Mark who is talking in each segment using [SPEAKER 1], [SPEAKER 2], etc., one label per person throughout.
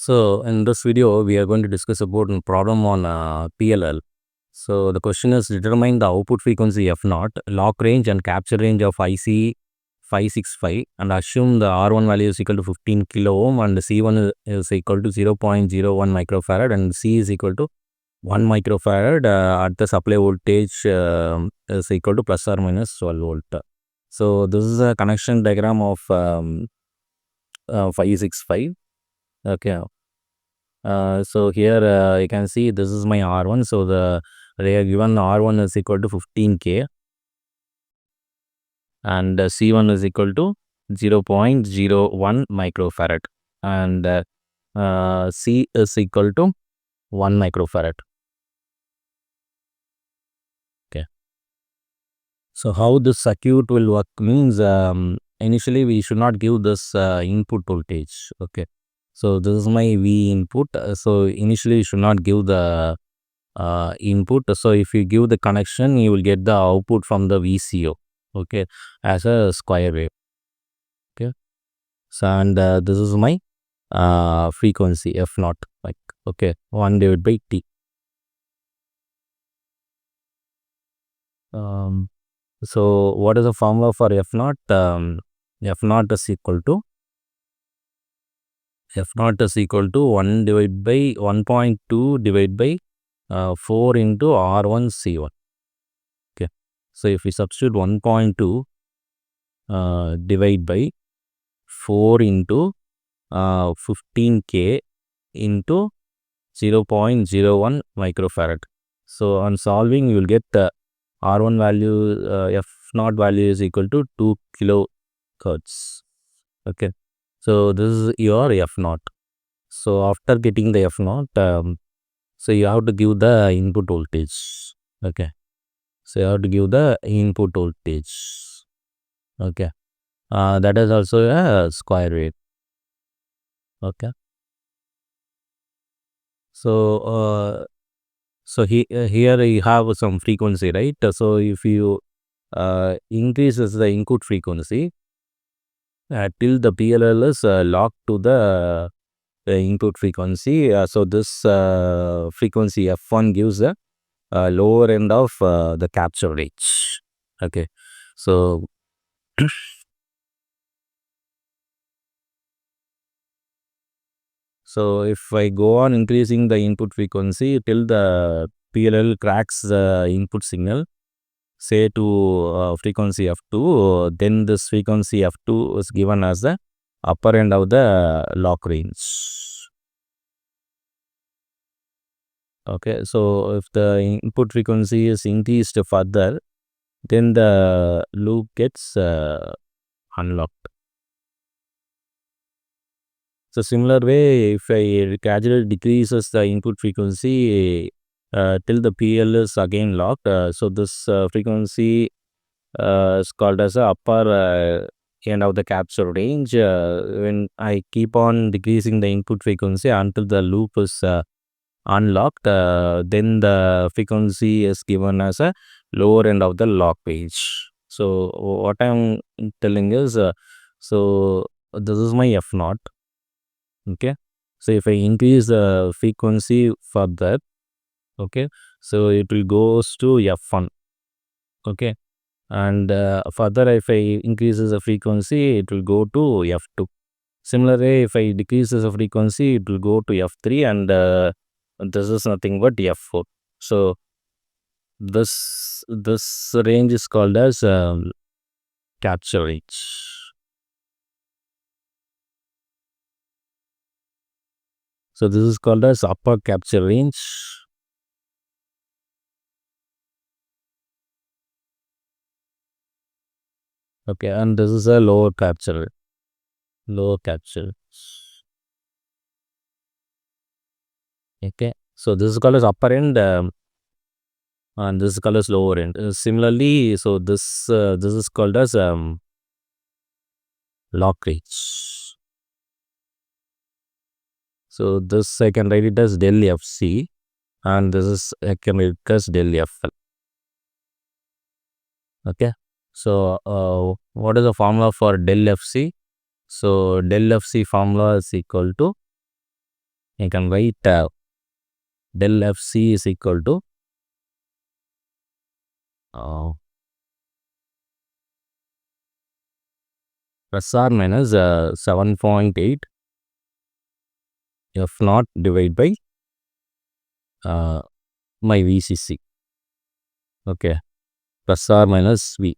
[SPEAKER 1] So in this video, we are going to discuss about a problem on PLL. So the question is determine the output frequency F0, lock range and capture range of IC 565 and assume the R1 value is equal to 15 kilo ohm and C1 is equal to 0.01 microfarad and C is equal to 1 microfarad at the supply voltage is equal to plus or minus 12 volt. So this is a connection diagram of 565. Okay. So here you can see this is my R1. So they are given R1 is equal to 15K and C1 is equal to 0.01 microfarad and C is equal to 1 microfarad. Okay. So how this circuit will work means initially we should not give this input voltage. Okay. So this is my V input. So initially you should not give the input. So if you give the connection, you will get the output from the VCO, okay, as a square wave. Okay. So and this is my frequency F0, like, okay, 1 divided by T. So what is the formula for F0? F0 is equal to 1 divided by 1.2 divided by 4 into R1 C1. Okay. So if we substitute 1.2 divide by 4 into 15K into 0.01 microfarad. So on solving, you will get the R1 value, F0 value is equal to 2 kilohertz. Okay. So this is your F0. So after getting the F0, so you have to give the input voltage. Okay. So you have to give the input voltage. Okay. That is also a square wave. Okay. So here you have some frequency, right? So if you increases the input frequency till the PLL is locked to the input frequency, so this frequency F1 gives the lower end of the capture range. Okay. So so if I go on increasing the input frequency till the PLL cracks the input signal, say to frequency F2, then this frequency F2 is given as the upper end of the lock range. Okay, so if the input frequency is increased further, then the loop gets unlocked. So similar way, if I gradually decreases the input frequency till the PL is again locked, so this frequency is called as the upper end of the capture range. When I keep on decreasing the input frequency until the loop is unlocked, then the frequency is given as a lower end of the lock range. So what I'm telling is, so this is my F0. Okay. So if I increase the frequency further, okay, so it will goes to F1. Okay. And further if I increases the frequency, it will go to F2. Similarly, if I decreases the frequency, it will go to F3 and this is nothing but F4. So this range is called as capture range. So this is called as upper capture range. Okay, and this is a lower capture. Okay, so this is called as upper end and this is called as lower end. Similarly, so this is called as lock range. So this I can write it as del FC and this is I can write it as del FL. Okay, so what is the formula for del FC? So del FC formula is equal to I can write del fc is equal to plus or minus 7.8 f naught divided by my VCC. Okay, plus or minus V.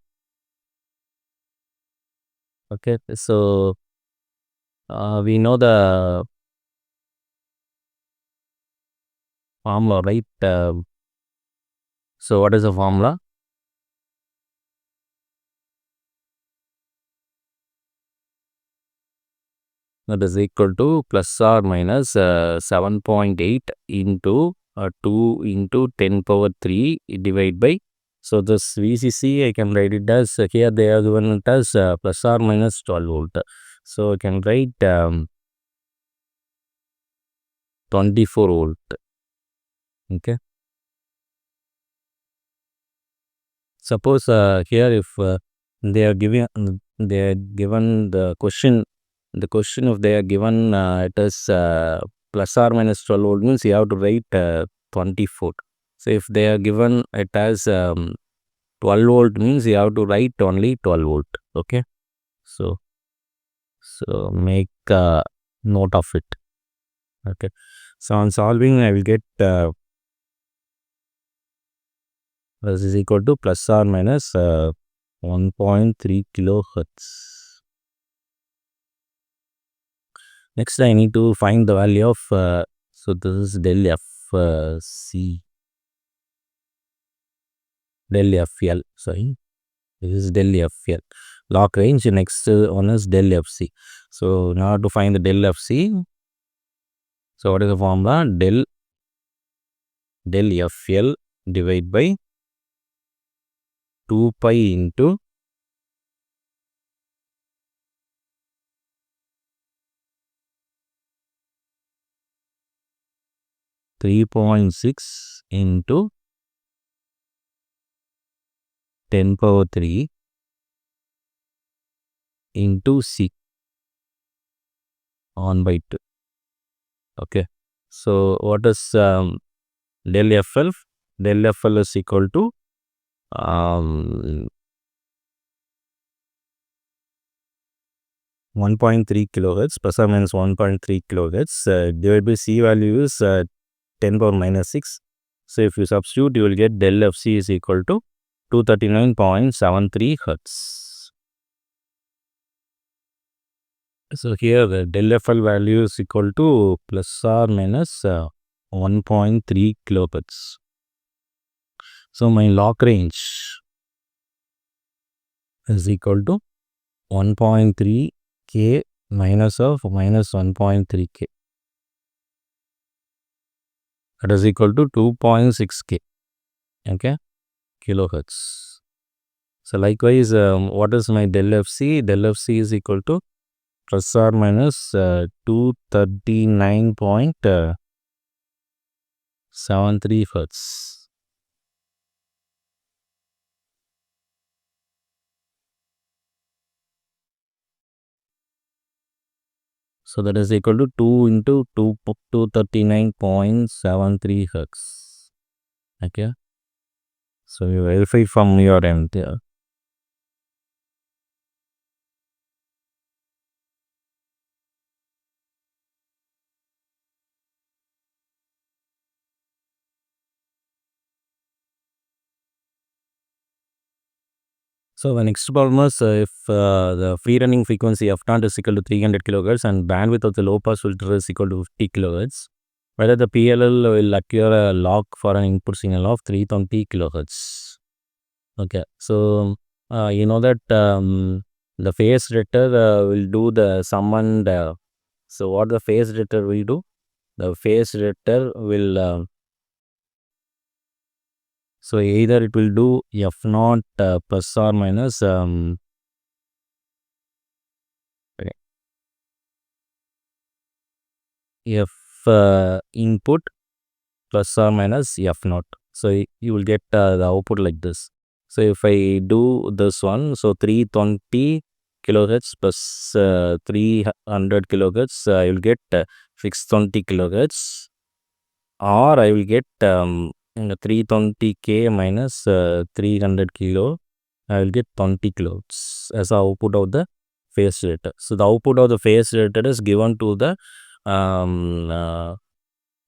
[SPEAKER 1] Okay, so we know the formula, right? So what is the formula? That is equal to plus or minus 7.8 into 2 into 10 power 3 divided by. So this VCC, I can write it as, here they are given it as plus or minus 12 volt. So I can write 24 volt. Okay. Suppose here if they are given the question, if they are given it is plus or minus 12 volt means you have to write 24. So if they are given it as 12 volt means you have to write only 12 volt. Okay, so make note of it. Okay, so on solving I will get this is equal to plus or minus 1.3 kilohertz. Next I need to find the value of so this is del f c, del fl, sorry, this is del fl lock range. Next one is del fc. So now to find the del fc, so what is the formula? Del fl divided by 2 pi into 3.6 into 10 power 3 into c on by 2. Okay, so what is del fl? Del fl is equal to 1.3 kilohertz plus or minus 1.3 kilohertz divided by c value is 10 power minus 6. So if you substitute, you will get del fc is equal to 239.73 hertz. So here the del fl value is equal to plus or minus 1.3 kilohertz. So my lock range is equal to 1.3 k minus of minus 1.3 k. That is equal to 2.6 k. Okay, kilohertz. So likewise, what is my del fc? Del fc is equal to plus or minus 239.73 hertz. So that is equal to 2 into 239.73 hertz. Okay, so you verify from your end there. So the next problem is if the free running frequency f naught is equal to 300 kilohertz and bandwidth of the low pass filter is equal to 50 kilohertz, whether the PLL will acquire a lock for an input signal of 320 kilohertz. Okay, so you know that the phase director will do the sum and so what the phase director will do? The phase director will so either it will do f naught plus or minus f input plus or minus f naught. So you will get the output like this. So if I do this one, so 320 kilohertz plus 300 kilohertz, I will get 620 kilohertz, or I will get 320k minus 300 kilo. I will get 20 kilohertz as the output of the phase generator. So the output of the phase generator is given to the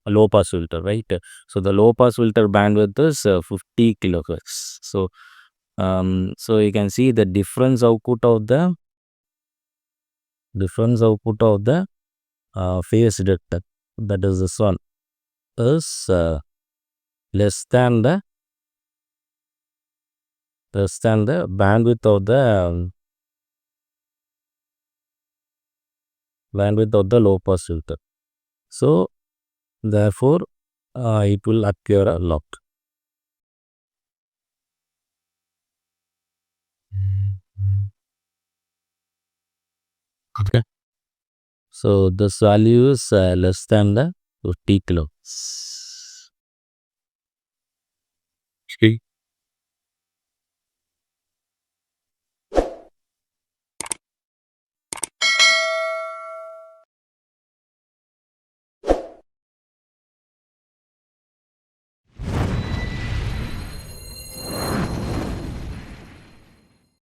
[SPEAKER 1] low pass filter, right? So the low pass filter bandwidth is 50 kilohertz. So you can see the difference output of the phase detector, that is this one, is less than the bandwidth of the low pass filter. So therefore it will appear a lock. Okay. So this value is less than the 50 kilo. See?